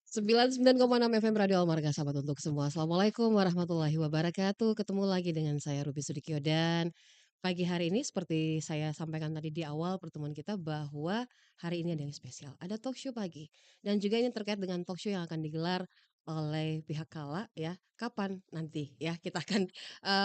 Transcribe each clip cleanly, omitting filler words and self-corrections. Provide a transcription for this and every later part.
99,6 FM Radio Almarga, sahabat untuk semua. Assalamualaikum warahmatullahi wabarakatuh. Ketemu lagi dengan saya Ruby Sudikyo dan pagi hari ini seperti saya sampaikan tadi di awal pertemuan kita bahwa hari ini ada yang spesial. Ada talk show pagi dan juga ini terkait dengan talk show yang akan digelar oleh pihak Kala ya. Kapan nanti ya kita akan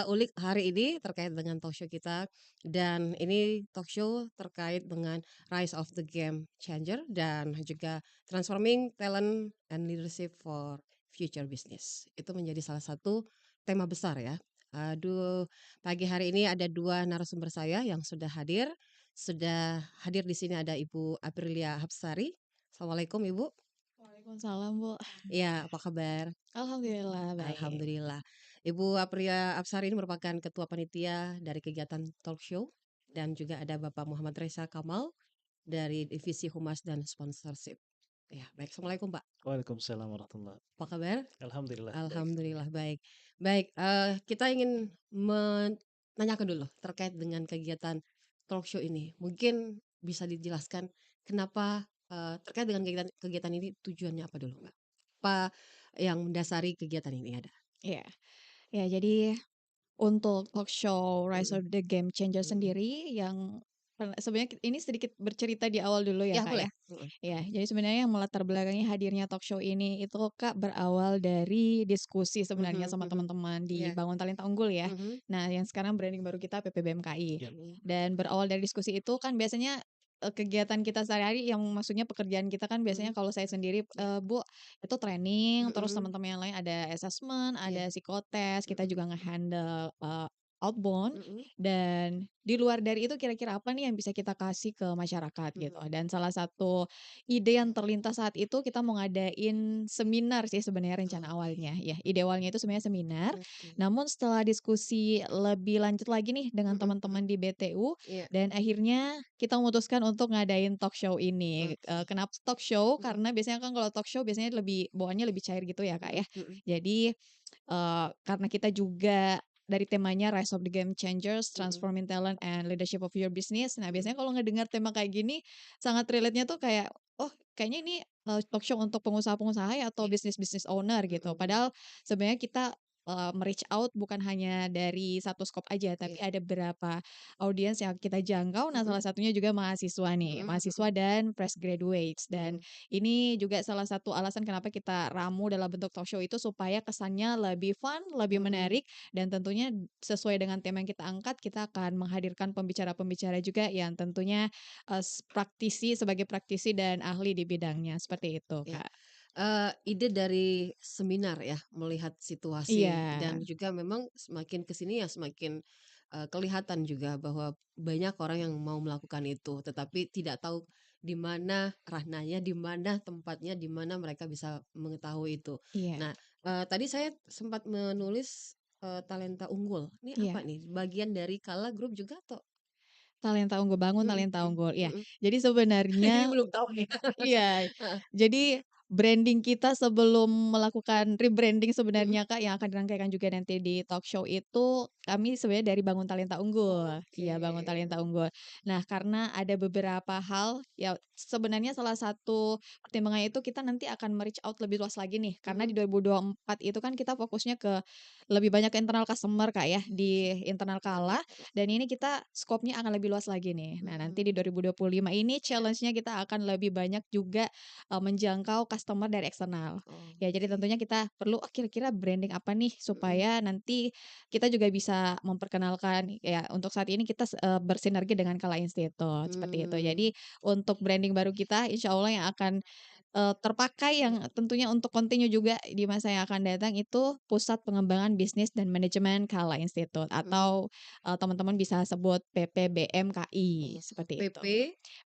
ulik hari ini terkait dengan talk show kita dan ini talk show terkait dengan Rise of the Game Changer dan juga Transforming Talent and Leadership for Future Business. Itu menjadi salah satu tema besar ya. Aduh, pagi hari ini ada dua narasumber saya yang sudah hadir. Sudah hadir di sini ada Ibu Aprilia Hapsari. Assalamualaikum Ibu. Waalaikumsalam, Bu. Ya, apa kabar? Alhamdulillah baik. Alhamdulillah. Ibu Aprilia Hapsari ini merupakan ketua panitia dari kegiatan talk show dan juga ada Bapak Muhammad Reza Kamal dari divisi humas dan sponsorship. Ya, baik. Assalamualaikum Pak. Waalaikumsalam warahmatullah. Apa kabar? Alhamdulillah baik. Alhamdulillah baik. Baik, kita ingin menanyakan dulu terkait dengan kegiatan talk show ini. Mungkin bisa dijelaskan kenapa terkait dengan kegiatan ini tujuannya apa dulu, Mbak? Apa yang mendasari kegiatan ini ada? Ya, ya jadi untuk talk show Rise Mm, of the Game Changer mm, mm. sendiri yang sebenarnya ini sedikit bercerita di awal dulu ya Ya, Kak boleh. ya. Ya, jadi sebenarnya yang melatar belakangi hadirnya talk show ini itu Kak berawal dari diskusi sebenarnya Mhm, sama mhm. teman-teman di Ya. Bangun Talenta Unggul ya. Mhm, Nah, yang sekarang branding baru kita PPBMKI. Ya. mhm, Dan berawal dari diskusi itu kan biasanya kegiatan kita sehari-hari yang maksudnya pekerjaan kita kan biasanya mhm. kalau saya sendiri Ya. Bu itu training terus Mhm. teman-teman yang lain ada assessment, Ya. ada psikotes, kita Mhm, juga ngehandle outbound mhm, dan di luar dari itu kira-kira apa nih yang bisa kita kasih ke masyarakat gitu. mhm. Dan salah satu ide yang terlintas saat itu kita mau ngadain seminar sih sebenarnya rencana Oke. awalnya. Ya, ide awalnya itu sebenarnya seminar. Oke. Namun setelah diskusi lebih lanjut lagi nih dengan Mhm, mhm. teman-teman di BTU Iya. dan akhirnya kita memutuskan untuk ngadain talk show ini. Oke. Kenapa talk show? Mhm, Karena biasanya kan kalau talk show biasanya lebih bawaannya lebih cair gitu ya, Kak, mhm, ya. mhm, Jadi karena kita juga dari temanya Rise of the Game Changers, mhm, Transforming Talent and Leadership of Your Business. Nah, mhm, biasanya kalau ngedengar tema kayak gini, sangat relate-nya tuh kayak, oh kayaknya ini talk show untuk pengusaha-pengusaha ya atau iya, bisnis-bisnis owner gitu. mhm, mhm, Padahal sebenarnya kita reach out bukan hanya dari satu scope aja, tapi iya, ada beberapa audiens yang kita jangkau. Nah, mhm, salah satunya juga mahasiswa nih, mhm, mahasiswa mhm, dan fresh graduates. Dan mhm, ini juga salah satu alasan kenapa kita ramu dalam bentuk talk show itu supaya kesannya lebih fun, lebih mhm, menarik, dan tentunya sesuai dengan tema yang kita angkat, kita akan menghadirkan pembicara-pembicara juga yang tentunya praktisi sebagai praktisi dan ahli di bidangnya seperti itu, iya. Kak. Ide dari seminar ya, melihat Iya, situasi dan juga memang semakin ke sini ya semakin, kelihatan juga bahwa banyak orang yang mau melakukan itu, tetapi tidak tahu di mana ranahnya, di mana tempatnya, di mana mereka bisa mengetahui itu. iya, Nah, tadi saya sempat menulis, talenta unggul. Ini iya. apa nih? Bagian dari Kala Group juga atau Talenta unggul, bangun mhm, talenta mhm, unggul. Iya. mhm. Jadi Ini sebenarnya belum tahu nih. iya. Heeh, Jadi branding kita sebelum melakukan rebranding mhm. sebenarnya Kak, yang akan dirangkaikan juga nanti di talk show itu, kami sebenarnya dari Bangun Talenta Unggul. Oke. Iya, Bangun Talenta Unggul. Nah, karena ada beberapa hal, ya sebenarnya salah satu pertimbangan itu kita nanti akan me-reach out lebih luas lagi nih. Karena Mhm. di 2024 itu kan kita fokusnya ke lebih banyak ke internal customer Kak ya, di internal Kala. Dan ini kita scope-nya akan lebih luas lagi nih. Nah, nanti di Mhm. 2025 ini challenge-nya kita akan lebih banyak juga menjangkau customer dari eksternal. Ya, jadi Oke. tentunya kita perlu kira-kira branding apa nih Mhm, supaya nanti kita juga bisa memperkenalkan ya untuk saat ini kita bersinergi dengan Kala Institute seperti itu. Jadi mmm, untuk branding baru kita insya Allah yang akan terpakai ya, yang tentunya untuk continue juga di masa yang akan datang itu Pusat Pengembangan Bisnis dan Manajemen Kala Institute mhm, atau teman-teman bisa sebut PPBMKI seperti itu. PP,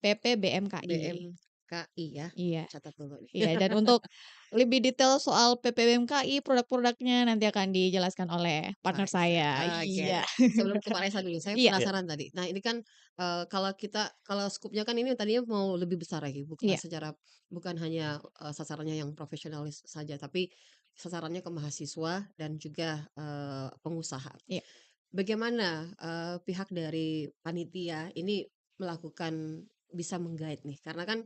PPBMKI. BMKI ya, Iya. catat dulu nih. Iya, dan untuk lebih detail soal PPBMKI, produk-produknya nanti akan dijelaskan oleh Pak partner Reza, saya. oke. Iya. Sebelum ke Pak Reza dulu, saya Iya, Ya. penasaran tadi. Nah ini kan, kalau skupnya kan ini tadinya mau lebih besar lagi, iya, bukan hanya, sasarannya yang profesionalis saja, tapi sasarannya ke mahasiswa dan juga, pengusaha. iya. Bagaimana, pihak dari panitia ini melakukan bisa menggait nih? Karena kan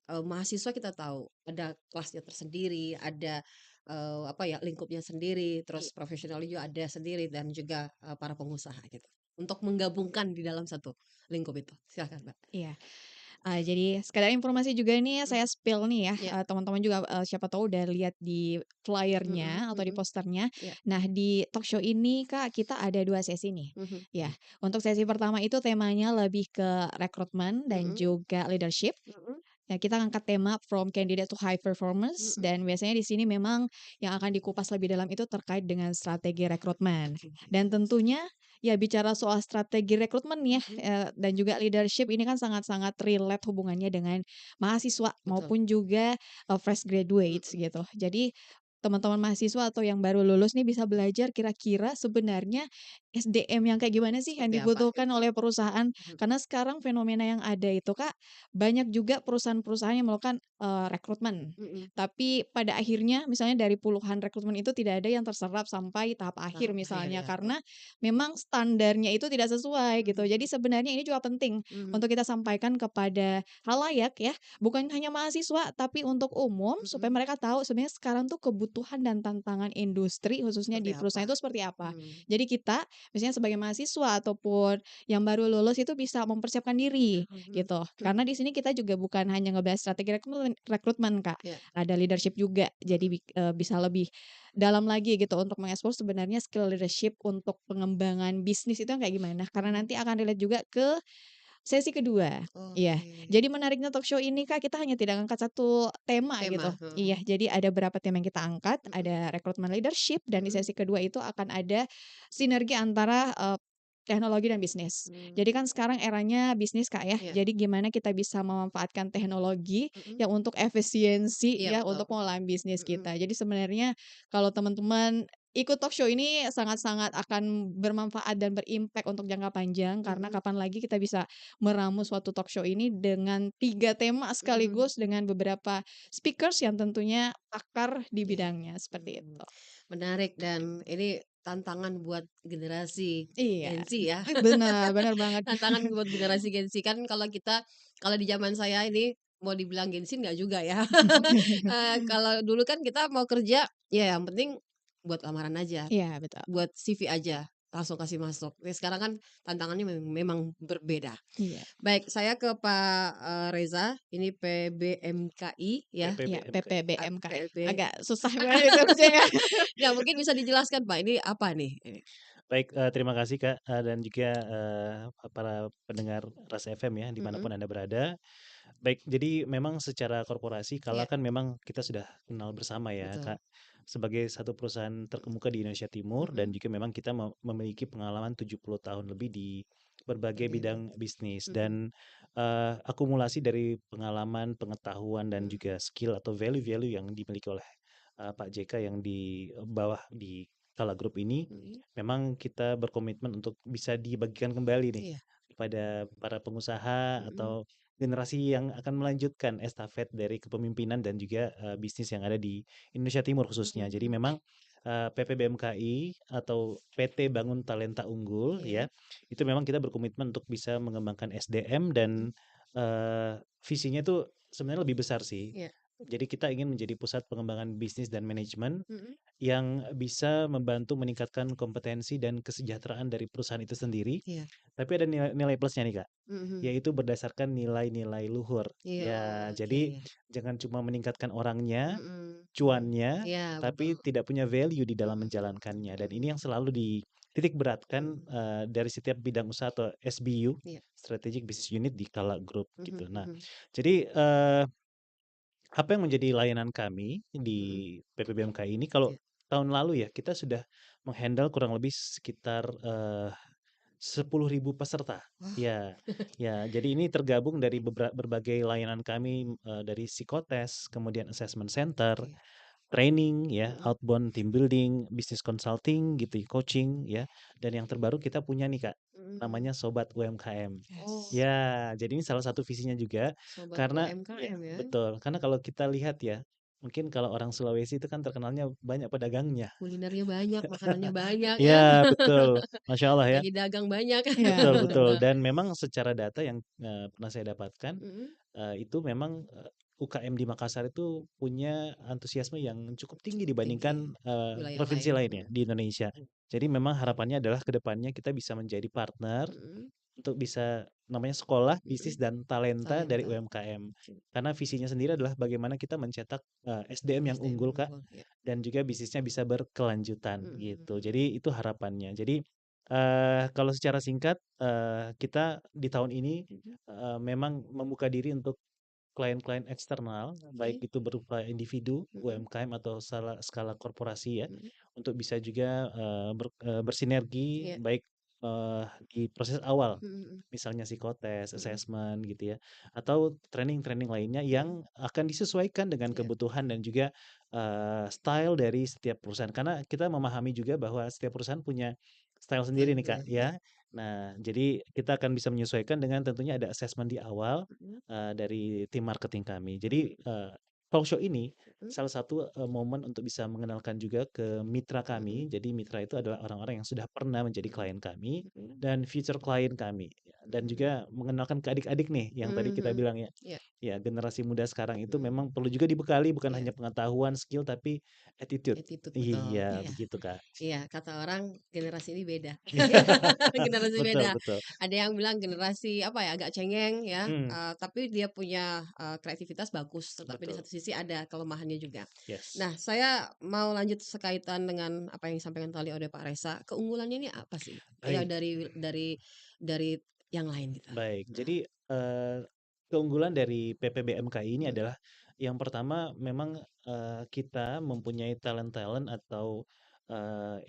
mahasiswa kita tahu ada kelasnya tersendiri, ada, apa ya, lingkupnya sendiri, I terus profesionalnya juga ada sendiri dan juga, para pengusaha gitu. Untuk menggabungkan di dalam satu lingkup itu. Silakan, Mbak. iya. Jadi sekadar informasi juga nih Mhm, saya spill nih ya, iya, teman-teman juga, siapa tahu udah lihat di mhm flyer-nya atau di mhm, posternya. iya, Nah, di talk show ini Kak, kita ada 2 sesi nih. mhm Ya, untuk sesi pertama itu temanya lebih ke rekrutmen dan mhm juga leadership. mhm Ya, kita angkat tema from candidate to high performance mhm, dan biasanya di sini memang yang akan dikupas lebih dalam itu terkait dengan strategi rekrutmen. oke, Dan tentunya ya bicara soal strategi rekrutmen ya mhm, dan juga leadership ini kan sangat-sangat relate hubungannya dengan mahasiswa betul, maupun juga fresh graduates mhm gitu. Jadi teman-teman mahasiswa atau yang baru lulus nih bisa belajar kira-kira sebenarnya SDM yang kayak gimana sih yang seperti apa dibutuhkan gitu, oleh perusahaan. mhm Karena sekarang fenomena yang ada itu Kak, banyak juga perusahaan-perusahaan yang melakukan, rekrutmen. mhm, Tapi pada akhirnya misalnya dari puluhan rekrutmen itu tidak ada yang terserap sampai tahap akhir tahap akhir misalnya, ya, oh, karena memang standarnya itu tidak sesuai gitu. Jadi mhm sebenarnya ini juga penting mhm untuk kita sampaikan kepada khalayak ya, bukan hanya mahasiswa tapi untuk umum supaya mhm, mereka tahu sebenarnya sekarang tuh kebutuhan dan tantangan industri khususnya seperti di apa? perusahaan itu seperti apa. Mmm, Jadi kita misalnya sebagai mahasiswa ataupun yang baru lulus itu bisa mempersiapkan diri mhm gitu. mhm, Karena di sini kita juga bukan hanya ngebahas strategi rekrutmen, Kak. iya, Ada leadership juga. Jadi mhm bisa lebih dalam lagi gitu untuk mengekspos sebenarnya skill leadership untuk pengembangan bisnis itu yang kayak gimana. Karena mhm, nanti akan relate juga ke sesi kedua. Iya. oke, Jadi menariknya talk show ini, Kak, kita hanya tidak angkat satu tema tema, gitu. heeh, Iya, jadi ada beberapa tema yang kita angkat, mhm ada rekrutmen leadership dan di mhm, sesi kedua itu akan ada sinergi antara teknologi dan bisnis. mmm, Jadi kan sekarang eranya bisnis, Kak, ya. iya, Jadi gimana kita bisa memanfaatkan teknologi mhm, yang untuk efisiensi iya ya betul, untuk pengelolaan bisnis mhm kita. Jadi sebenarnya kalau teman-teman ikut talk show ini sangat-sangat akan bermanfaat dan berimpact untuk jangka panjang karena mhm kapan lagi kita bisa meramu suatu talk show ini dengan 3 tema mhm sekaligus dengan beberapa speakers yang tentunya pakar di iya, bidangnya, seperti mmm, itu. menarik dan ini tantangan buat generasi Iya, Gen Z ya. benar benar banget. Tantangan buat generasi Gen Z kan kalau di zaman saya ini mau dibilang Gen Z nggak juga ya. Kalau dulu kan kita mau kerja, ya yang penting buat lamaran aja, Iya, betul. buat CV aja, langsung kasih masuk. Sekarang kan tantangannya memang berbeda. Iya. Baik, saya ke Pak, Reza, ini PBMKI ya, Iya, PPBMK. PPBMKI. PLB. Agak susah banget itu bacanya. Nggak, mungkin bisa dijelaskan Pak, ini apa nih? Ini? Baik, terima kasih Kak, dan juga, para pendengar Ras FM ya, Mhm, dimanapun Anda berada. Baik, jadi memang secara korporasi Kala iya, kan memang kita sudah kenal bersama ya betul. Kak, sebagai satu perusahaan terkemuka di Indonesia Timur dan Mhm, juga memang kita memiliki pengalaman 70 tahun lebih di berbagai berbeda. bidang bisnis Mhm, dan, akumulasi dari pengalaman, pengetahuan, dan mhm, juga skill atau value-value yang dimiliki oleh, Pak JK yang di bawah di Kala Group ini, mhm, memang kita berkomitmen untuk bisa dibagikan kembali nih iya, kepada para pengusaha mhm, atau generasi yang akan melanjutkan estafet dari kepemimpinan dan juga, bisnis yang ada di Indonesia Timur khususnya. mhm Jadi mhm, memang, PPBMKI atau PT Bangun Talenta Unggul iya, ya, itu memang kita berkomitmen untuk bisa mengembangkan SDM mhm, dan, visinya itu sebenarnya lebih besar sih. iya, Jadi kita ingin menjadi pusat pengembangan bisnis dan manajemen mhm, yang bisa membantu meningkatkan kompetensi dan kesejahteraan dari perusahaan itu sendiri, iya, tapi ada nilai nilai plusnya nih, Kak, mhm, yaitu berdasarkan nilai-nilai luhur. iya, Ya, oke, jadi jangan cuma meningkatkan orangnya, mhm mhm, cuannya, iya betul, tapi tidak punya value di dalam mhm menjalankannya. Dan mhm ini yang selalu dititik beratkan mhm, dari setiap bidang usaha atau SBU, iya, Strategic Business Unit di Kala Group gitu. mhm Nah, mhm, jadi apa yang menjadi layanan kami mhm, di PPBMK ini kalau iya, tahun lalu ya kita sudah menghandle kurang lebih sekitar 10.000 peserta. wah, Ya, ya. Jadi ini tergabung dari berbagai layanan kami dari psikotes, kemudian assessment center, oke, training ya, mhm, outbound team building, business consulting gitu, coaching ya. Dan yang terbaru kita punya nih Kak, mhm, namanya Sobat UMKM. oh, Yes. Ya, jadi ini salah satu visinya juga sobat karena ya UMKM ya, betul, karena kalau kita lihat ya, mungkin kalau orang Sulawesi itu kan terkenalnya banyak pedagangnya. kulinernya banyak, makanannya banyak ya, Ya, betul. Masya Allah ya. lagi dagang banyak. Iya, Betul benar betul benar. dan memang secara data yang, pernah saya dapatkan, Mhm, itu memang, UKM di Makassar itu punya antusiasme yang cukup tinggi Cukup tinggi dibandingkan, wilayah provinsi lain. lainnya di Indonesia. Jadi memang harapannya adalah ke depannya kita bisa menjadi partner Mhm, untuk bisa namanya sekolah, mhm. bisnis, dan talenta dari Talenta. UMKM. Karena visinya sendiri adalah bagaimana kita mencetak, SDM yang SDM unggul, Kak, unggul, ya. dan juga bisnisnya bisa berkelanjutan Mhm, mhm, gitu. mhm. Jadi itu harapannya. Jadi, kalau secara singkat, kita di tahun ini, Mhm, memang membuka diri untuk klien-klien eksternal, baik oke. itu berupa individu, Mhm, UMKM atau skala korporasi ya, mhm. untuk bisa juga, bersinergi Iya. baik, di proses awal, Mhm, mhm. misalnya psikotes, Mhm, assessment gitu ya, atau training-training lainnya mhm. yang akan disesuaikan dengan Iya, kebutuhan dan juga, style dari setiap perusahaan. Karena kita memahami juga bahwa setiap perusahaan punya style sendiri nih, Kak, style-nya, iya. ya. Nah, jadi kita akan bisa menyesuaikan dengan tentunya ada assessment di awal, Mhm, dari tim marketing kami. Jadi, mhm, talk show ini mhm, salah satu, momen untuk bisa mengenalkan juga ke mitra mhm, kami. Jadi mitra itu adalah orang-orang yang sudah pernah menjadi mhm, klien kami mhm, dan future klien kami. Dan mhm, juga mengenalkan ke adik-adik nih yang tadi mhm, kita mhm. bilang ya. Iya, Ya, generasi muda sekarang itu mhm, memang perlu juga dibekali bukan iya. hanya pengetahuan, skill, tapi attitude. Attitude, betul, Iya, iya. begitu, Kak. Iya, kata orang generasi ini beda. Generasi Betul beda. betul. Ada yang bilang generasi apa ya, agak cengeng ya, Mmm, tapi dia punya, kreativitas bagus, tetapi di betul. satu sisi ada kelemahannya juga. Yes. Nah, saya mau lanjut sekaitan dengan apa yang disampaikan tadi oleh Pak Resa, keunggulannya ini apa sih? Ya Baik. dari yang lain gitu. Baik, Heeh, jadi, keunggulan dari PPBMKI ini mhm, adalah yang pertama memang, kita mempunyai talent-talent atau,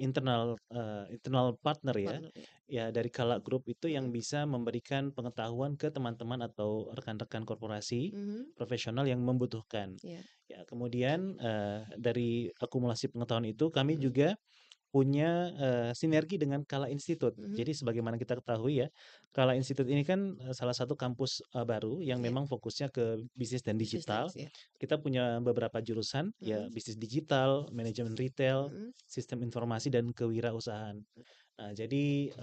internal partner ya, partner ya, ya dari Kala Group itu yang mhm, bisa memberikan pengetahuan ke teman-teman atau rekan-rekan korporasi mhm, profesional yang membutuhkan. iya, Ya kemudian, dari akumulasi pengetahuan itu kami mhm, juga punya, sinergi dengan Kala Institute. mhm, Jadi sebagaimana kita ketahui ya, Kala Institute ini kan, salah satu kampus, baru yang iya, memang fokusnya ke bisnis dan bisnis dan digital. ya, Kita punya beberapa jurusan, ya mhm, bisnis digital, manajemen retail, mhm, sistem informasi, dan kewirausahaan. Nah, jadi,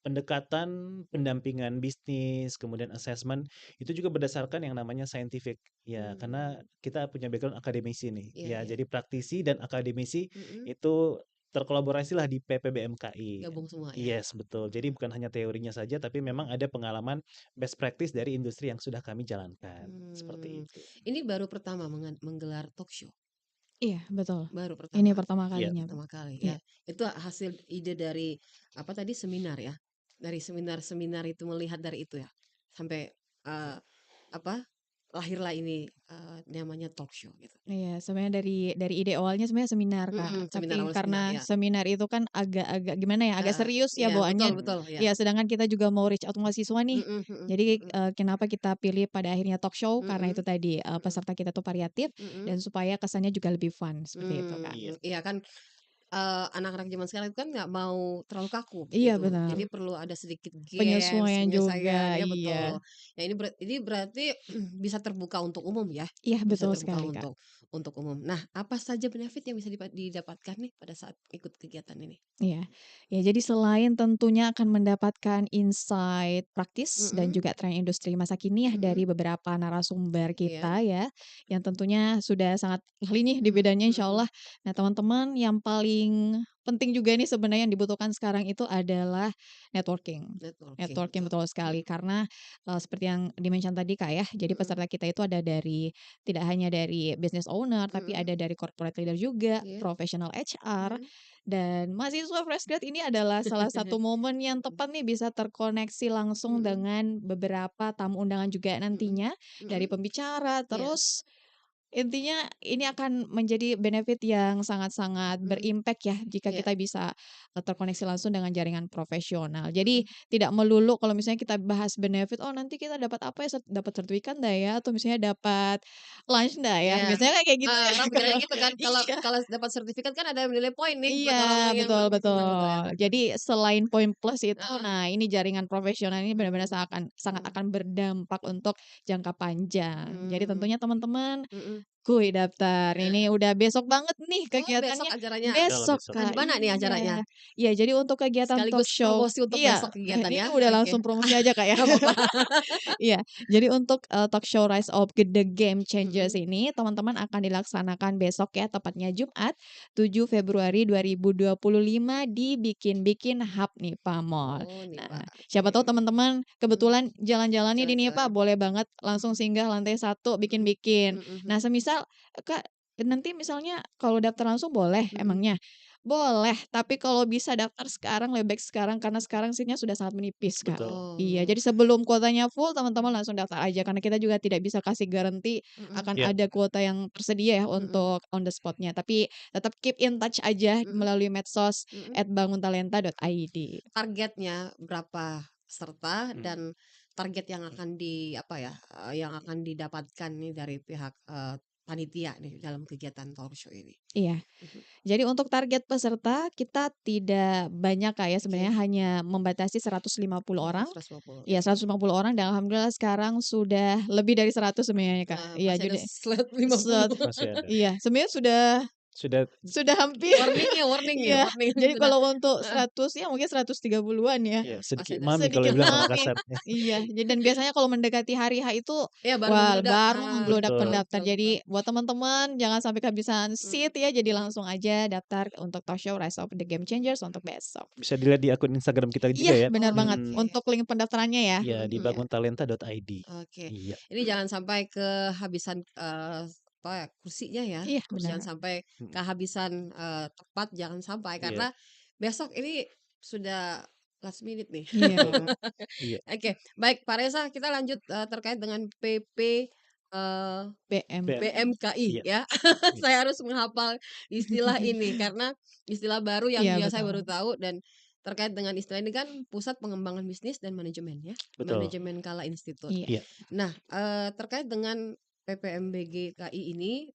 pendekatan pendampingan bisnis, kemudian assessment, itu juga berdasarkan yang namanya scientific. Ya, karena mmm, kita punya background akademisi nih. iya, Ya, iya, jadi praktisi dan akademisi mhm. itu terkolaborasilah di PPBMKI. Gabung semua ya? Yes, betul. Jadi Mhm, bukan hanya teorinya saja, tapi memang mhm. ada pengalaman best practice dari industri yang sudah kami jalankan, Mmm, seperti itu. ini baru pertama menggelar talk show? Iya, betul. Baru Ini pertama? pertama Iya, kalinya, Bang. Pertama kali Iya. ya? Itu hasil ide dari, apa tadi, seminar ya? Dari seminar-seminar itu melihat dari itu ya? Sampai, eee, apa, lahirlah ini, namanya talk show gitu? Iya, sebenarnya dari ide awalnya sebenarnya seminar, Mhm, Kak. seminar, Tapi awal seminar, karena ya. seminar itu kan agak-agak gimana ya, agak Heeh, serius ya iya, betul, bawaannya. betul, ya. Ya, sedangkan kita juga mau reach out mahasiswa nih. Mhm, mhm, Jadi, mhm, kenapa kita pilih pada akhirnya talk show, karena itu mhm, tadi, mhm, peserta kita tuh variatif mhm. dan supaya kesannya juga lebih fun, seperti itu, Kak. iya, Iya kan, anak-anak zaman sekarang itu kan nggak mau terlalu kaku Iya, begitu. Jadi benar. perlu ada sedikit games, Penyesuaian penyelesaian, juga, ya betul. iya. Ya ini berarti bisa terbuka untuk umum ya? Iya, Bisa betul terbuka sekali, Kak. untuk umum. Nah, apa saja benefit yang bisa didapatkan nih pada saat ikut kegiatan ini? Iya. Ya, jadi selain tentunya akan mendapatkan insight praktis dan Mhm, juga tren industri masa kini ya mhm, dari beberapa narasumber iya, kita ya, yang tentunya sudah sangat ahli nih di mhm, bidangnya mhm, insya mhm. Allah. Nah, teman-teman yang paling penting juga nih sebenarnya yang dibutuhkan sekarang itu adalah networking. Networking, Networking betul. betul sekali Mhm, karena, seperti yang di-mention tadi Kak ya, jadi mhm, peserta kita itu ada dari tidak hanya dari business owner, tapi mhm, ada dari corporate leader juga, iya, professional HR, mhm. dan mahasiswa fresh grad ini adalah salah satu momen yang tepat nih bisa terkoneksi langsung Mhm, dengan beberapa tamu undangan juga mhm, nantinya, dari mhm, pembicara, iya, terus intinya ini akan menjadi benefit yang sangat-sangat mhm, berimpact ya jika iya, kita bisa, terkoneksi langsung dengan jaringan profesional. Jadi mhm, tidak melulu kalau misalnya kita bahas benefit, "Oh nanti kita dapat apa ya, dapat sertifikat nggak ya?" Atau misalnya dapat lunch nggak ya? iya. Biasanya kan kayak gitu ya Orang kalau mikirnya gitu kan, kalau iya. kalau dapat sertifikat kan ada nilai poin nih Iya, buat orang-orang yang betul betul, betul ya. betul. Jadi selain poin plus itu, Heeh, nah ini jaringan profesional ini benar-benar mhm, sangat mhm, akan berdampak untuk jangka panjang. Jadi mmm, tentunya teman-teman mhm, Kuy daftar. Ini udah besok banget nih Oh, besok kegiatannya. acaranya? Insya Allah Besok, besok. Di Kak. mana nih Iya. acaranya? Iya, jadi untuk kegiatan talk Sekaligus show promosi untuk iya, besok kegiatan ini ya? udah Oke. langsung promosi aja, Kak, ya. Nggak apa-apa. Iya, jadi untuk, talk show Rise of the Game Changers Mhm. ini teman-teman akan dilaksanakan besok ya, tepatnya Jumat 7 Februari 2025 di Bikin Bikin Hub Nipa Mall. Oh, nih, Nah, Pak. siapa tahu Oke. teman-teman Mhm. kebetulan jalan-jalannya di Nipa, Jalan-jalan. boleh banget langsung Mhm. singgah lantai 1 Mhm. bikin-bikin. Mhm Nah, mhm. semisal, Kak, nanti misalnya kalau daftar langsung boleh Mhm. emangnya? Boleh, tapi kalau bisa daftar sekarang lebih baik sekarang karena sekarang seatnya sudah sangat menipis, Kak. Betul. Iya, Oh. jadi sebelum kuotanya full teman-teman langsung daftar aja karena kita juga tidak bisa kasih garansi Mhm. akan Ya, ada kuota yang tersedia ya Mhm. untuk on the spot-nya. Tapi tetap keep in touch aja Mhm. melalui medsos Mhm. @banguntalenta.id. Targetnya berapa peserta mhm. dan target yang akan apa ya, yang akan didapatkan nih dari pihak, panitia nih dalam kegiatan talk show ini? Iya, Mhm. jadi untuk target peserta kita tidak banyak, Kak, ya, sebenarnya Oke. hanya membatasi 150 Oh, orang. 150 Iya, ya. 150 orang dan alhamdulillah sekarang sudah lebih dari 100 sebenarnya, Kak. Iya, Masih ada jadi slot 50. set Masih ada. iya, sebenarnya Sudah sudah hampir. Warning ya, Iya, warning jadi sudah, kalau untuk heeh, 100 ya mungkin 130-an ya. ya masih sedikit ada mami kalau Sedikit dibilang orang mami. kasar. Ya, Iya, dan biasanya kalau mendekati hari H itu, ya baru wah membludak. baru Ah, membludak betul betul. pendaftar. betul betul. Jadi buat teman-teman jangan sampai kehabisan Mhm. seat ya, jadi Mhm. langsung aja daftar untuk talk show Rise of the Game Changers untuk Mhm. besok. Bisa dilihat di akun Instagram kita Iya, juga ya. benar banget. Mhm. Untuk Oke. link pendaftarannya ya. Ya, Mhm di mhm. Iya. banguntalenta.id. Oke. Iya, Ini jangan sampai kehabisan, apa ya, kursinya ya, Iya, jangan benar. sampai mhm, kehabisan, tempat jangan sampai iya, karena besok ini sudah last minute nih. Iya. iya, Oke, baik Pak Reza kita lanjut, terkait dengan PP, Bem, BMKI iya, ya. iya, Saya harus menghafal istilah ini karena istilah baru yang Iya, juga saya baru betul. tahu dan terkait dengan istilah ini kan Pusat Pengembangan Bisnis dan Manajemen ya, betul. Manajemen Kala Institute. Iya. Iya, Nah, terkait dengan PPMBGKI ini,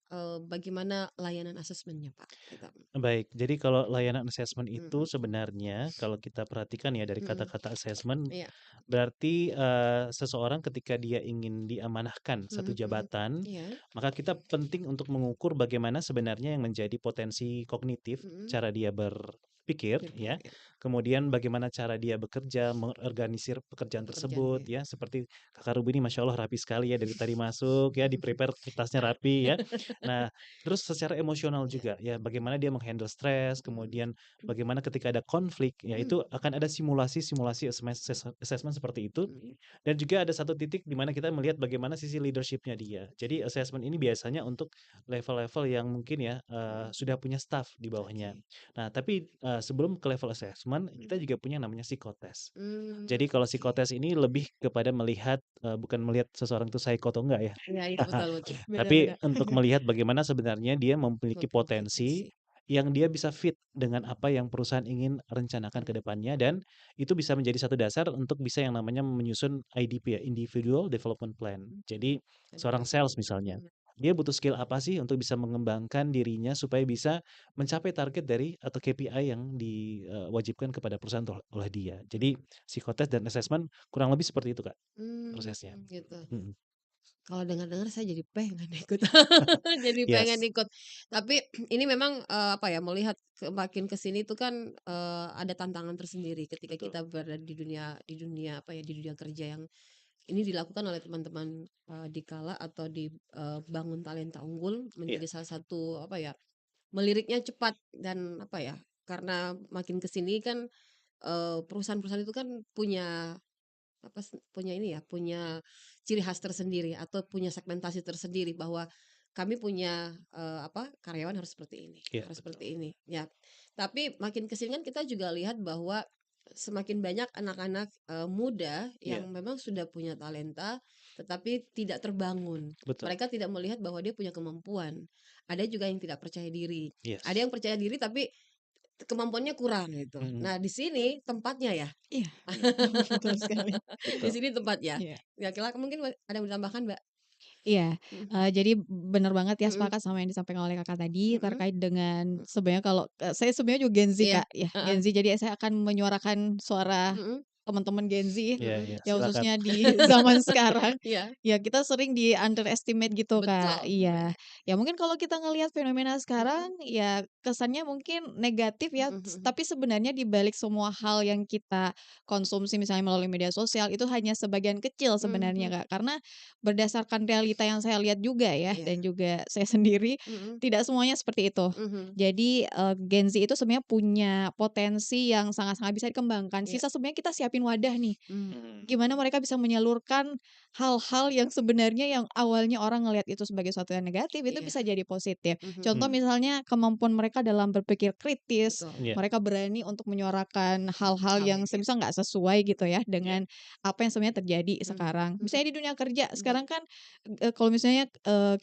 bagaimana layanan asesmennya Pak? Kita baik. Jadi kalau layanan assessment itu mhm sebenarnya kalau kita perhatikan ya dari mhm, kata-kata assessment, iya, berarti, seseorang ketika dia ingin diamanahkan satu mhm mhm, jabatan, iya, maka kita penting untuk mengukur bagaimana sebenarnya yang menjadi potensi kognitif, mhm, cara dia berpikir berpikir ya, ya, kemudian bagaimana cara dia bekerja, mengorganisir pekerjaan pekerjaan tersebut ya, ya, seperti Kakak Ruby ini masya Allah rapi sekali ya dari tadi masuk ya, di-prepare kertasnya rapi ya. Nah, terus secara emosional iya, juga ya, bagaimana dia menghandle stres, mhm, kemudian bagaimana ketika ada konflik, ya mmm, itu akan ada simulasi-simulasi assessment seperti itu. mhm, Dan juga ada satu titik di mana kita melihat bagaimana sisi leadership-nya dia. Jadi assessment ini biasanya untuk level-level yang mungkin ya mhm, sudah punya staff di bawahnya. oke, Nah, tapi sebelum ke level assessment, kita mhm, juga punya namanya psikotes. Jadi kalau oke. psikotes ini lebih kepada melihat bukan melihat seseorang itu psycho atau enggak ya. Iya iya, betul betul, Tapi Benar-benar. untuk melihat bagaimana sebenarnya dia memiliki potensi berkompetensi, yang dia bisa fit dengan apa yang perusahaan ingin rencanakan ke mhm, depannya dan itu bisa menjadi satu dasar untuk bisa yang namanya menyusun IDP ya, Individual Development Plan. Jadi seorang oke, sales misalnya, mhm, dia butuh skill apa sih untuk bisa mengembangkan dirinya supaya bisa mencapai target dari atau KPI yang diwajibkan kepada perusahaan oleh dia. Jadi psikotes dan assessment kurang lebih seperti itu Kak prosesnya. gitu. Mhm. Kalau dengar-dengar saya jadi pengen ikut, jadi pengen Yes, ikut. Tapi ini memang, apa ya, melihat makin ke sini tuh kan, ada tantangan tersendiri ketika betul. kita berada di dunia apa ya, di dunia kerja yang ini dilakukan oleh teman-teman, di Kala atau di, Bangun Talenta Unggul Iya, menjadi salah satu apa ya, meliriknya cepat dan apa ya, karena makin ke sini kan, perusahaan-perusahaan itu kan punya punya ini ya, punya ciri khas tersendiri atau punya segmentasi tersendiri bahwa kami punya, karyawan harus seperti ini, iya harus betul. seperti ini, ya. Tapi makin ke sini kan kita juga lihat bahwa semakin banyak anak-anak, muda Iya, yang memang sudah punya talenta, tetapi tidak terbangun. betul. Mereka tidak melihat bahwa dia punya kemampuan. Ada juga yang tidak percaya diri. Ada Yes. yang percaya diri tapi kemampuannya kurang gitu. Mhm, Nah, di sini tempatnya ya. Iya, betul sekali. Di betul. sini tempatnya. Iya. Ya kira mungkin ada yang ditambahkan, Mbak? Iya, Mhm jadi bener banget ya mhm sepakat sama yang disampaikan oleh Kakak tadi mhm terkait dengan mhm. sebenarnya kalau, saya sebenarnya juga Gen Z, Iya, Kak, ya heeh, Gen Z jadi saya akan menyuarakan suara mhm teman-teman Gen Z, Iya Mhm. iya, ya silakan. khususnya di zaman sekarang, Iya, ya kita sering di-underestimate gitu, Kak. betul. Iya. Ya mungkin kalau kita ngelihat fenomena Mhm. sekarang, ya kesannya mungkin negatif ya, Mhm mhm. tapi sebenarnya di balik semua hal yang kita konsumsi misalnya melalui media sosial, itu hanya sebagian kecil sebenarnya, Mhm. Kak. Karena berdasarkan realita yang saya lihat juga ya, Iya. dan juga saya sendiri, Mhm. tidak semuanya seperti itu. Mhm. Jadi, Gen Z itu sebenarnya punya potensi yang sangat-sangat bisa dikembangkan. Iya. Sisa sebenarnya kita siapin wadah nih, Mmm. Mhm. gimana mereka bisa menyalurkan hal-hal yang sebenarnya yang awalnya orang ngelihat itu sebagai sesuatu yang negatif, itu Iya. bisa jadi positif. Mhm. Contoh Mhm. misalnya kemampuan mereka dalam berpikir kritis, Betul. Iya mereka berani untuk menyuarakan hal-hal Hal yang yang iya. semisal nggak sesuai gitu ya iya. dengan apa yang sebenarnya terjadi Mhm. sekarang. Mhm. Misalnya di dunia kerja, Mhm. sekarang kan, kalau misalnya,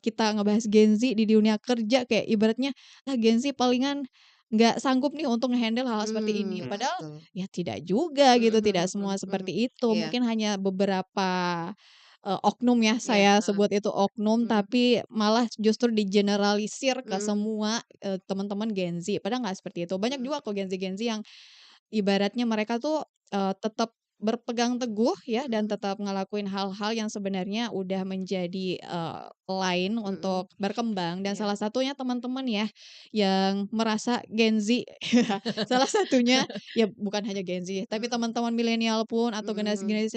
kita ngebahas Gen Z di dunia kerja kayak ibaratnya, "Ah, Gen Z palingan nggak sanggup nih untuk nge-handle hal-hal seperti ini." Mhm. Padahal Betul. ya tidak juga Mhm gitu, tidak mhm semua mhm mhm. seperti itu. Iya. Mungkin hanya beberapa, oknum ya, Iya, saya heeh. sebut itu oknum, Mhm. tapi malah justru digeneralisir ke Mhm. semua, teman-teman Gen Z, padahal nggak seperti itu. Banyak Mhm. juga kok Gen Z yang ibaratnya mereka tuh, tetap berpegang teguh ya dan Mhm. tetap ngelakuin hal-hal yang sebenarnya udah menjadi, lain Mhm. untuk berkembang dan Iya. salah satunya teman-teman ya, yang merasa Gen Z ya, salah satunya ya bukan hanya Gen Z, tapi Mhm. teman-teman milenial pun atau Mhm. generasi-generasi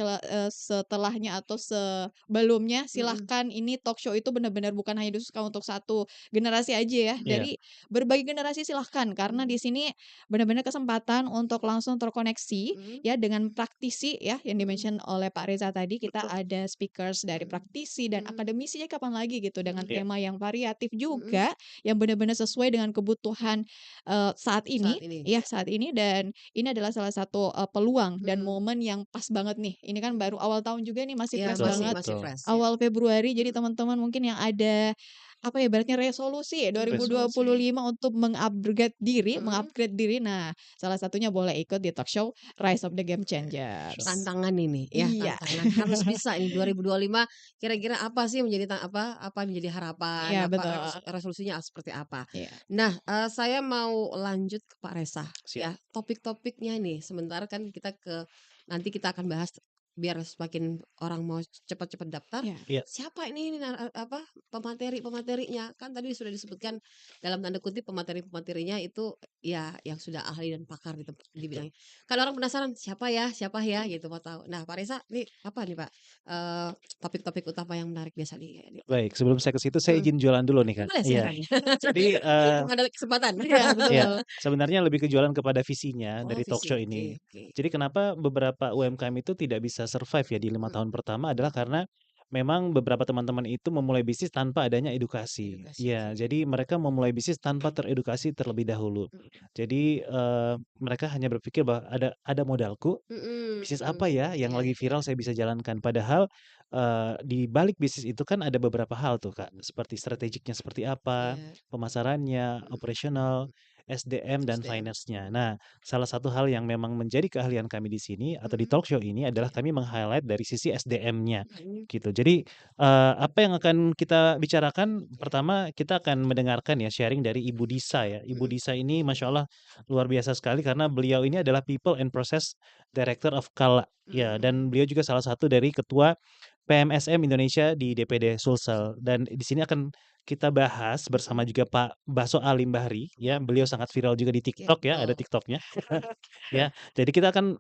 setelahnya atau sebelumnya Mhm. silahkan, ini talk show itu benar-benar bukan hanya dikhususkan untuk satu generasi aja ya, Iya. dari berbagai generasi silahkan karena Mhm. di sini benar-benar kesempatan untuk langsung terkoneksi Mhm. ya dengan praktisi ya yang Mhm. di-mention oleh Pak Reza tadi, kita Betul. ada speakers dari Mhm. praktisi dan Mhm. akademisi, ya kapan lagi gitu dengan Mhm. Iya. tema yang variatif Mhm. juga, yang benar-benar sesuai dengan kebutuhan, saat ini Saat ini. ya, saat ini dan ini adalah salah satu, peluang dan Mhm. momen yang pas banget nih. Ini kan baru awal tahun juga nih, masih Iya, fresh Betul masih banget, masih betul. fresh ya. awal Februari. Jadi Mhm. teman-teman mungkin yang ada, apa ya, ibaratnya resolusi Resolusi. 2025 untuk Mhm. meng-upgrade diri. Nah, salah satunya boleh ikut di talk show Rise of the Game Sure. Changers. Tantangan ini ya, Iya. tantangan harus bisa ini 2025 kira-kira apa sih menjadi apa yang menjadi harapan, Iya, apa betul. resolusinya seperti apa. Iya. Nah, saya mau lanjut ke Pak Resa Siap. ya, topik-topiknya nih sebentar kan kita nanti kita akan bahas biar semakin orang mau cepat-cepat daftar, Iya. Iya. siapa ini apa, pemateri-pematerinya. Kan tadi sudah disebutkan dalam tanda kutip pemateri-pematerinya itu ya yang sudah ahli dan pakar di Betul. bidang. Kan orang penasaran siapa ya gitu mau tahu. Nah, Pak Reza nih apa nih Pak, topik-topik utama yang menarik biasa di Baik, sebelum saya ke situ saya mhm, izin jualan dulu nih, Kak. boleh Iya. silahkan. Jadi, Mumpung ada kesempatan. Iya, iya, betul. sebenarnya lebih ke jualan kepada visinya Oh dari talk visi, show oke ini. oke. Jadi kenapa beberapa UMKM itu tidak bisa survive ya di 5 Mhm tahun pertama adalah mhm. karena memang beberapa teman-teman itu memulai bisnis tanpa adanya edukasi. Edukasi, Iya, oke. jadi mereka memulai bisnis tanpa teredukasi terlebih dahulu. Mhm. Jadi, mereka hanya berpikir bahwa ada modalku, Mhm bisnis mhm. apa ya yang Iya lagi iya. viral saya bisa jalankan. Padahal, di balik bisnis itu kan ada beberapa hal tuh, Kak, seperti strategiknya seperti apa, Iya. pemasarannya, Mhm operasional, mhm. SDM, dan SDM. finance-nya. Nah, salah satu hal yang memang menjadi keahlian kami di sini atau di Mhm. talk show ini adalah Iya. kami meng-highlight dari sisi SDM-nya, Mhm. gitu. Jadi, apa yang akan kita bicarakan, Iya. pertama kita akan mendengarkan ya sharing dari Ibu Disa ya. Ibu Mhm. Disa ini Masya Allah luar biasa sekali karena beliau ini adalah People and Process Director of Kala. Mhm Ya, mhm. dan beliau juga salah satu dari ketua PMSM Indonesia di DPD Sulsel. Dan di sini akan kita bahas bersama Mhm. juga Pak Baso Alim Bahri, ya. Beliau Oke. sangat viral juga di Iya TikTok ya, ada betul. TikToknya. Ya, jadi kita akan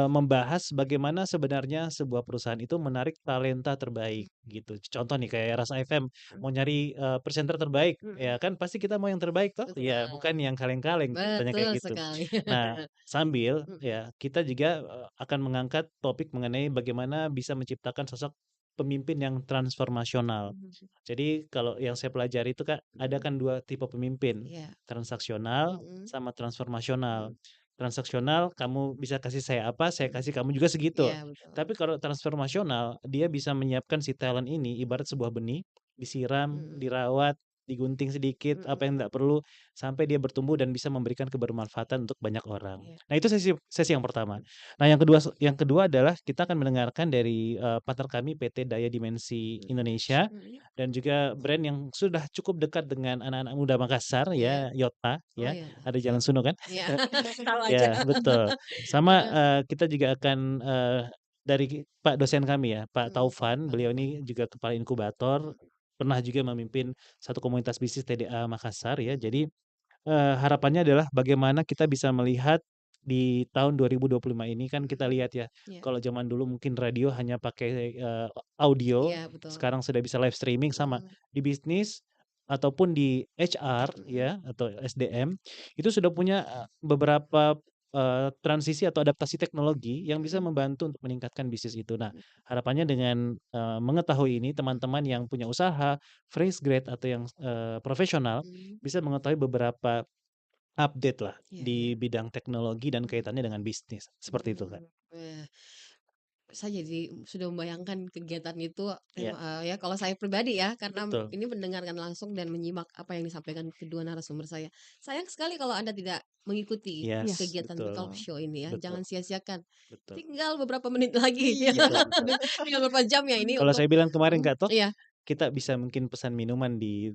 membahas bagaimana sebenarnya sebuah perusahaan itu menarik talenta terbaik gitu. Contoh nih kayak Eras FM Mhm mau nyari presenter terbaik, mhm. ya kan pasti kita mau yang terbaik toh, ya Betul. bukan yang kaleng-kaleng ceritanya Betul kayak gitu. sekali. Nah, sambil Mhm. ya kita juga akan mengangkat topik mengenai bagaimana bisa menciptakan sosok pemimpin yang transformasional. Mhm. Jadi kalau yang saya pelajari itu Kak, ada Mhm. kan 2 tipe pemimpin, Iya. transaksional Mhm. sama transformasional. Mhm. Transaksional kamu bisa kasih saya apa, saya Mhm. kasih kamu juga segitu. Iya betul. Tapi kalau transformasional, dia bisa menyiapkan si talent ini ibarat sebuah benih, disiram, Mhm. dirawat, digunting sedikit, apa Mhm. yang enggak perlu, sampai dia bertumbuh dan bisa memberikan kebermanfaatan untuk banyak orang. Iya. Nah, itu sesi sesi yang pertama. Nah, yang kedua adalah kita akan mendengarkan dari, partner kami PT Daya Dimensi Mhm. Indonesia Mhm. dan juga brand yang sudah cukup dekat dengan anak-anak muda Makassar Iya. ya, Yota Oh ya, ya, ada iya. Jalan Suno kan? Iya, tahu aja. Ya, betul. Sama, Heeh. kita juga akan, dari Pak dosen kami ya, Pak Taufan, Pak beliau Taufan. ini juga kepala inkubator, pernah juga memimpin satu komunitas bisnis TDA Makassar ya. Jadi, harapannya adalah bagaimana kita bisa melihat di tahun 2025 ini kan kita Mhm. lihat ya, Iya. kalau zaman dulu mungkin radio hanya pakai, audio, Iya, betul. sekarang sudah bisa live streaming, sama Mhm. di bisnis ataupun di HR Mhm. ya atau SDM, itu sudah punya, beberapa, transisi atau adaptasi teknologi yang bisa Mhm. membantu untuk meningkatkan bisnis itu. Nah, Mhm. harapannya dengan, mengetahui ini teman-teman yang punya usaha, fresh grade atau yang, profesional Mhm. bisa mengetahui beberapa update lah Iya, iya. di bidang teknologi dan Mhm. kaitannya dengan bisnis, seperti itu, Kak. Wah, saya jadi sudah membayangkan kegiatan itu, Iya, ya kalau saya pribadi ya, karena betul. ini mendengarkan langsung dan menyimak apa yang disampaikan kedua narasumber saya. Sayang sekali kalau Anda tidak mengikuti Iya, Yes, kegiatan The betul Talk betul. Show ini ya, betul jangan sia-siakan. betul. Tinggal beberapa menit lagi, Iya, Betul betul. tinggal beberapa jam ya ini Kalau untuk saya bilang kemarin, Kak, toh iya, kita bisa mungkin pesan minuman di,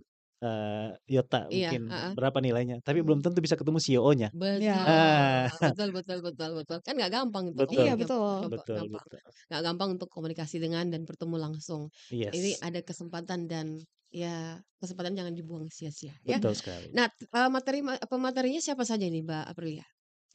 Yota iya, mungkin heeh, berapa nilainya, tapi belum mhm. tentu bisa ketemu CEO-nya. Iya, Ah, Betul, betul, betul, betul, betul. Kan nggak gampang itu betul iya betul. betul gampang, betul. nggak gampang untuk komunikasi dengan dan bertemu langsung. Ini Yes, ada kesempatan dan ya kesempatan jangan dibuang sia-sia ya. betul sekali. Nah, pematerinya siapa saja ini Mbak Aprilia?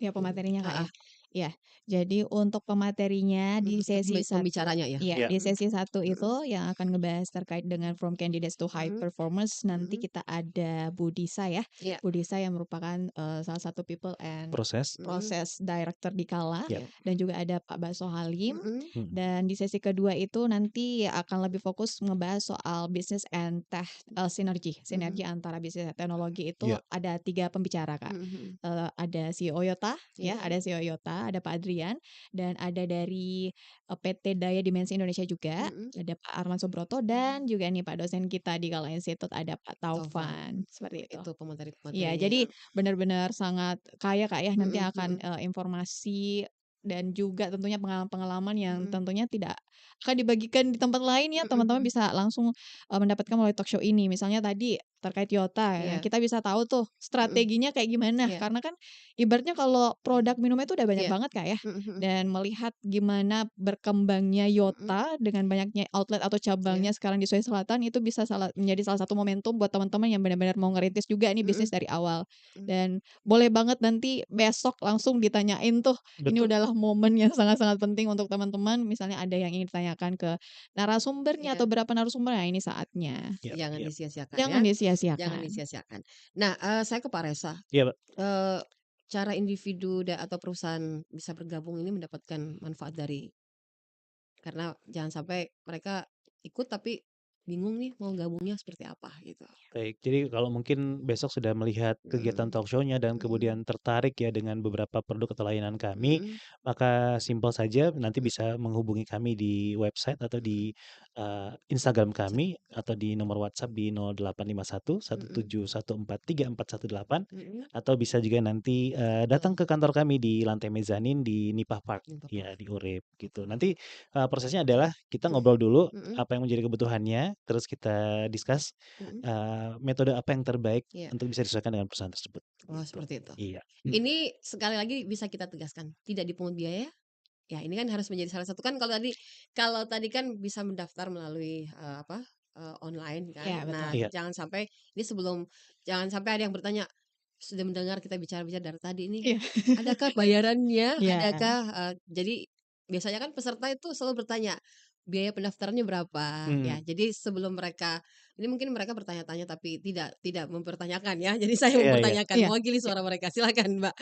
Ya pematerinya Kak Heeh, ya. Iya, jadi untuk pematerinya di sesi satu, pembicaranya ya? iya Ya, di Mhm, sesi satu mhm, itu yang akan ngebahas terkait dengan from candidates to high mhm, performance, nanti mhm, kita ada Budisa ya. iya, Budisa yang merupakan salah satu people and proses. mhm, proses director di Kala, Ya, iya, dan juga ada Pak Baso Halim. mhm, mhm, Dan di sesi kedua itu nanti akan lebih fokus ngebahas soal business and tech, sinergi mhm, antara bisnis dan teknologi. Itu ya, ada 3 pembicara Kak. mhm, Ada CEO Yota ya, iya, ada CEO Yota, ada Pak Adrian, dan ada dari, PT Daya Dimensi Indonesia juga, mhm, ada Pak Arman Subroto, mhm, dan juga nih Pak dosen kita di Kala Institute ada Pak Taufan. Taufan, seperti itu. Itu Iya, pemateri-pematerinya ya. jadi benar-benar sangat kaya Kak ya, nanti Mhm, akan, mhm, informasi dan juga tentunya pengalaman-pengalaman yang mhm, tentunya tidak akan dibagikan di tempat lain ya, mhm, teman-teman mhm, bisa langsung, mendapatkan melalui talk show ini. Misalnya tadi terkait Yota, ya iya, kita bisa tahu tuh mhm, strateginya kayak gimana, iya, karena kan ibaratnya kalau produk minumnya itu udah banyak iya, banget Kak ya, mhm, mhm, dan melihat gimana berkembangnya mhm, Yota dengan banyaknya outlet atau iya, cabangnya sekarang di Sulawesi Selatan, itu bisa menjadi salah satu momentum buat teman-teman yang benar-benar mau ngerintis juga nih bisnis mhm, dari awal. mhm, Dan boleh banget nanti besok langsung ditanyain tuh, ini betul. adalah momen yang sangat-sangat penting untuk teman-teman, misalnya ada yang ingin ditanyakan ke narasumbernya atau iya, berapa narasumber, nah ini saatnya. Ya jangan ya disia-siakan ya, Jangan jangan disia-siakan. disia-siakan. Nah, saya ke Pak Resa, ya Pak. eee, cara individu atau perusahaan bisa bergabung ini mendapatkan manfaat dari karena jangan sampai mereka ikut tapi bingung nih mau gabungnya seperti apa gitu. Baik, jadi kalau mungkin besok sudah melihat kegiatan Mhm, talk show-nya dan mhm, kemudian tertarik ya dengan beberapa produk atau layanan kami, mhm, maka simpel saja nanti mhm, bisa menghubungi kami di website atau di Instagram kami atau di nomor WhatsApp di 0851 mhm, 1714 3418 mhm, atau bisa juga nanti datang betul, ke kantor kami di lantai mezanin di Nipah Park Limpa ya Park, di Urip gitu. betul. Nanti prosesnya adalah kita Mhm, ngobrol dulu mhm, apa yang menjadi kebutuhannya, terus kita discuss mhm, metode apa yang terbaik iya. untuk bisa disesuaikan dengan perusahaan tersebut, Oh, gitu. seperti itu. Iya. Ini sekali lagi bisa kita tegaskan, tidak dipungut biaya. Ya, ini kan harus menjadi salah satu kan kalau tadi kan bisa mendaftar melalui, online kan. Iya betul. Nah, Iya jangan sampai ada yang bertanya, sudah mendengar kita bicara-bicara dari tadi ini, Iya. adakah bayarannya? Iya. Adakah jadi biasanya kan peserta itu selalu bertanya, biaya pendaftarannya berapa? Ya, mhm, jadi sebelum mereka ini mungkin mereka bertanya-tanya tapi tidak mempertanyakan ya, jadi saya iya iya, mempertanyakan, Iya. mewakili suara mereka, silakan Mbak.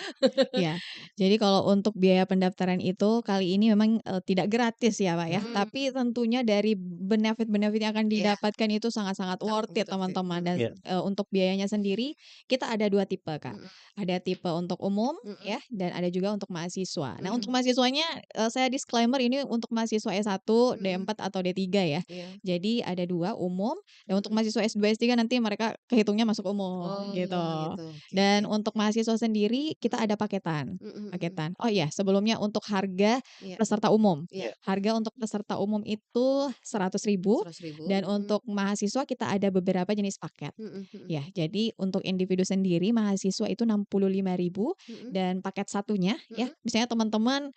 Iya. Jadi kalau untuk biaya pendaftaran itu kali ini memang, tidak gratis ya, Pak, ya. Mhm, Tapi tentunya dari benefit-benefit yang akan Iya, didapatkan itu sangat-sangat sangat worth it worth it. teman-teman. Dan Iya. untuk biayanya sendiri kita ada 2 tipe, Kak. Mhm, Ada tipe untuk umum mhm, ya, dan ada juga untuk mahasiswa. Nah, untuk mhm, mahasiswanya, saya disclaimer ini untuk mahasiswa S1, mhm, D4 atau D3 ya. iya, Jadi ada 2 umum, dan untuk mhm. mahasiswa S2, S3 nanti mereka kehitungnya masuk umum Oh gitu. gitu, oke oke. Dan untuk mahasiswa sendiri kita Mhm, ada paketan. mhm mhm. Paketan. Oh iya, sebelumnya untuk harga Iya peserta umum. iya, Iya. Harga untuk peserta umum itu 100.000 100.000. dan Mhm, untuk mahasiswa kita ada beberapa jenis paket. mhm mhm, Ya, jadi untuk individu sendiri mahasiswa itu 65.000 mhm, dan paket satunya ya, mhm. misalnya teman-teman,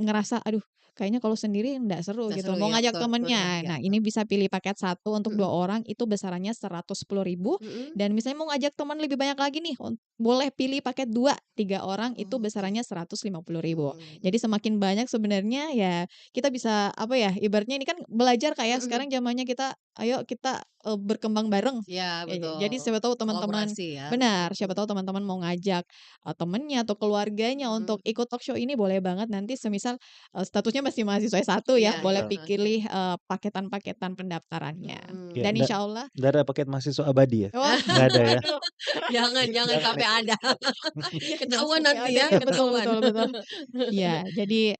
ngerasa, "Aduh kayaknya kalau sendiri nggak seru," Nggak gitu, seru mau ya, ngajak betul betul, temennya. iya Nah, betul. ini bisa pilih paket satu untuk 2 Mhm, orang itu besarannya 110.000 mhm. dan misalnya mau ngajak teman lebih banyak lagi nih, boleh pilih paket 2 3 orang itu Oke, besarannya 150.000. mhm, Jadi semakin banyak sebenarnya ya kita bisa apa ya, ibaratnya ini kan belajar Kak ya, mhm mhm. sekarang zamannya kita, ayo kita, berkembang bareng. Iya Jadi betul, siapa tahu teman-teman kolaborasi ya, benar, siapa mhm, tahu teman-teman mau ngajak, temennya atau keluarganya untuk mhm, ikut talk show ini boleh banget nanti semisal, statusnya masih mahasiswa S1 ya, iya boleh iya, Betul. oke, pilih, paketan-paketan pendaftarannya. Iya, Dan mmm. insya Allah nggak ada paket mahasiswa abadi ya? wah, Nggak ada ya? waduh, Jangan jangan Jangan sampai ya? ada, iya jangan ketahuan sampai nanti ada ya, ya, betul ketahuan. betul betul. Iya, jadi,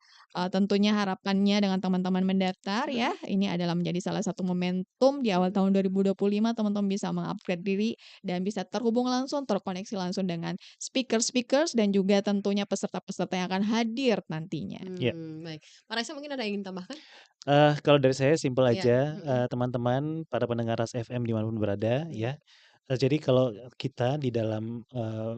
tentunya harapannya dengan teman-teman mendaftar ya, Mhm, ini adalah menjadi salah satu momentum di awal mhm, tahun 2025 teman-teman bisa meng-upgrade diri dan bisa terhubung langsung, terkoneksi langsung dengan speakers-speakers dan juga tentunya peserta-peserta yang akan hadir nantinya. Iya. baik. Pak Raisa mungkin ada yang ingin tambahkan? Kalau dari saya simpel Iya, aja, mhm, teman-teman para pendengar Ras FM dimanapun berada iya, ya, jadi kalau kita di dalam,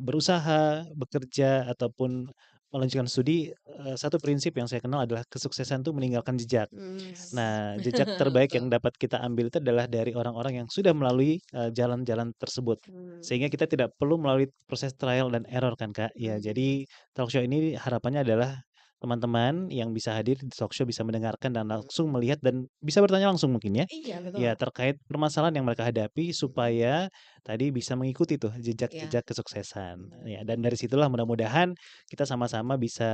berusaha, bekerja, ataupun melanjutkan studi, satu prinsip yang saya kenal adalah kesuksesan itu meninggalkan jejak. mmm, Nah, jejak terbaik yang betul, dapat kita ambil itu adalah dari orang-orang yang sudah melalui, jalan-jalan tersebut. Sehingga mmm, kita tidak perlu melalui proses trial dan error kan, Kak. Ya, mmm, jadi talk show ini harapannya adalah teman-teman yang bisa hadir di talk show bisa mendengarkan dan langsung mhm, melihat dan bisa bertanya langsung mungkin ya, Iya betul. ya terkait permasalahan yang mereka hadapi mhm, supaya tadi bisa mengikuti tuh iya, jejak-jejak kesuksesan. Ya, dan mmm, dari situlah mudah-mudahan kita sama-sama bisa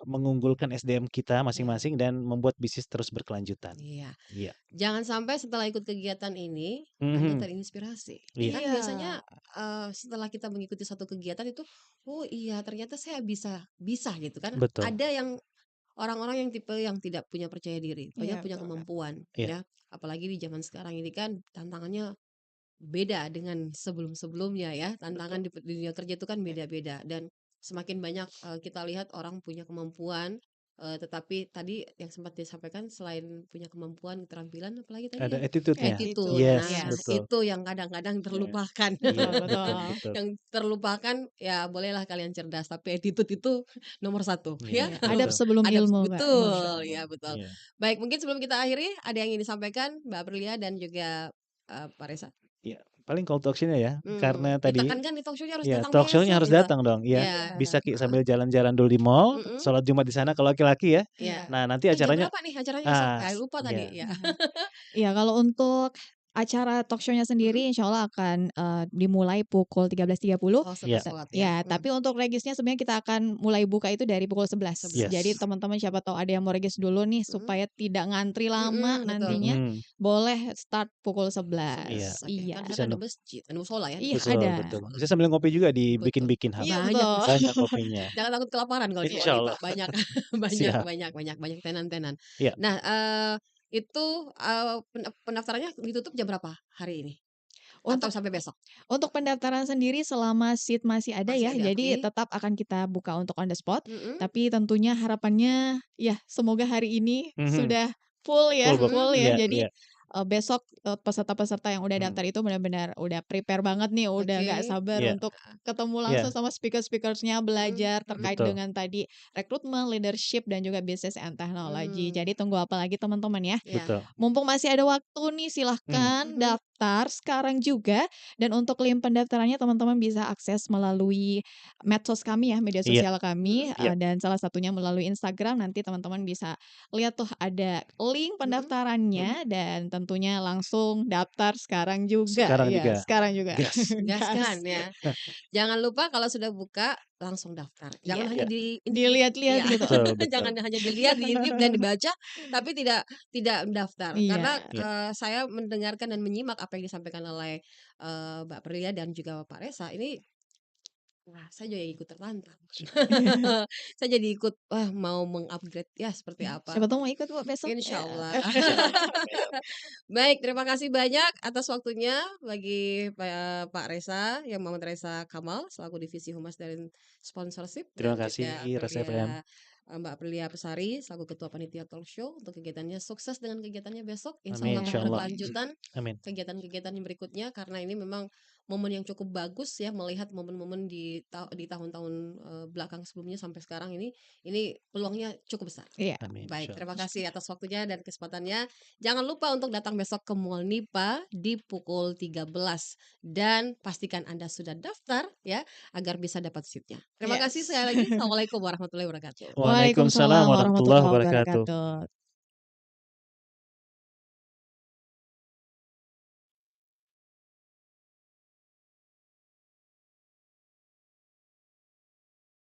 mengunggulkan SDM kita iya masing-masing dan membuat bisnis terus berkelanjutan. iya. Iya. Jangan sampai setelah ikut kegiatan ini, Anda Mhm. terinspirasi. Iya, Kan Iya. biasanya, setelah kita mengikuti satu kegiatan itu, "Oh iya ternyata saya bisa bisa," gitu kan. betul. Ada yang orang-orang yang tipe yang tidak punya percaya diri, banyak Iya punya betul Kak. kemampuan Iya, ya. Apalagi di zaman sekarang ini kan tantangannya beda dengan sebelum-sebelumnya ya. Betul. Tantangan di dunia kerja itu kan Iya. beda-beda dan semakin banyak, kita lihat orang punya kemampuan, tetapi tadi yang sempat disampaikan selain punya kemampuan, keterampilan, apalagi tadi ada ya? attitude-nya. Attitude. Attitude, Yes, Nah, yes. betul. itu yang kadang-kadang Iya, terlupakan. iya, Betul betul betul. betul. Yang terlupakan ya bolehlah kalian cerdas, tapi attitude itu nomor satu Iya, ya. Iya, adab betul. sebelum Ada ilmu Kak, Masya betul, Allah. ya betul. Iya, Baik, mungkin sebelum kita akhiri, ada yang ingin disampaikan Mbak Aprilia dan juga, Pak Reza? iya. Paling call to action-nya ya, karena tadi Ditekankan nih talk show-nya harus ya datang talk show-nya besok harus gitu. datang dong, iya. Iya, Bisa heeh, sambil jalan-jalan dulu di mall, mhm, sholat Jumat di sana kalau laki-laki ya. iya. Iya. Nah, nanti Jam acaranya berapa nih acaranya besok? ah, Lupa tadi, iya, ya. Nah, iya kalau untuk acara talk show-nya Mhm. sendiri insya Allah akan, dimulai pukul 13.30. Oh, setelah iya, sholat ya? Ya, tapi untuk regisnya sebenarnya kita akan mulai buka itu dari pukul 11. Jadi 11. yes. teman-teman siapa tahu ada yang mau regis dulu nih Mhm, supaya tidak ngantri lama betul. nantinya, Mhm, boleh start pukul iya. 11. 11, oke. Kan Iya, di sana Bisa ada masjid, ada musola ya, di iya situ? betul ada. betul. Boleh, Bisa sambil ngopi juga betul. dibikin-bikin hal. Iya Banyak di betul. situ. Banyak kopinya. Jangan takut kelaparan kalau di situ, Insyaallah. Pak, banyak banyak Siap. banyak banyak banyak tenan-tenan. Iya, Nah, itu, pendaftarannya ditutup jam berapa hari ini? Atau Untuk sampai besok? pendaftaran sendiri selama seat masih ada Masih ya, ada, jadi oke. tetap akan kita buka untuk on the spot, Mhm, tapi tentunya harapannya ya semoga hari ini mhm, sudah full full ya, book. mhm full ya. Iya Jadi, iya, besok, peserta-peserta yang udah mhm, daftar itu benar-benar udah prepare banget nih, udah nggak oke. sabar iya untuk ketemu langsung iya, sama speaker-speaker-nya, Mhm belajar mhm, terkait betul dengan tadi rekrutmen, leadership, dan juga business and technology. mmm, Jadi tunggu apa lagi teman-teman ya. iya, betul. Mumpung masih ada waktu nih Mhm, silahkan mhm, daftar sekarang juga dan untuk link pendaftarannya teman-teman bisa akses melalui medsos kami ya, media iya sosial kami, mhm iya, dan salah satunya melalui Instagram nanti teman-teman bisa lihat tuh ada link mhm pendaftarannya dan tentunya langsung daftar sekarang juga. Sekarang Iya, juga. sekarang juga. Gas. Gaskan Gas. ya. Jangan lupa kalau sudah buka langsung daftar. Jangan Iya, hanya Ya, dilihat-lihat iya, gitu. betul, betul. jangan hanya dilihat, diintip dan dibaca, tapi tidak mendaftar. Karena Iya. Ya, saya mendengarkan dan menyimak apa yang disampaikan oleh Mbak Prilia dan juga Pak Resa. Ini wah, saya jadi ikut tertantang. Saya jadi ikut, wah mau mengupgrade ya seperti apa. Siapa tahu mau ikut Bu besok. Insya Ya. Allah. siap. Amin. Baik, terima kasih banyak atas waktunya bagi Pak Resa, yang Muhammad Resa Kamal selaku Divisi Humas dan Sponsorship, Terima dan juga kasih Rasa FM. Mbak Prilia Pesari selaku Ketua Panitia Talk Show untuk kegiatannya. Sukses dengan kegiatannya besok. Insya Amin, Allah akan insya Allah. berkelanjutan Amin. kegiatan-kegiatan yang berikutnya, karena ini memang momen yang cukup bagus ya, melihat momen-momen di tahun-tahun belakang sebelumnya sampai sekarang ini peluangnya cukup besar. Iya. Amin, Baik, insya terima Allah. kasih atas waktunya dan kesempatannya. Jangan lupa untuk datang besok ke Mall Nipa di pukul 13 dan pastikan Anda sudah daftar ya agar bisa dapat seatnya. Terima kasih Yes. sekali lagi. Assalamualaikum warahmatullahi wabarakatuh. Waalaikumsalam Waalaikumsalam warahmatullahi warahmatullahi wabarakatuh. wabarakatuh.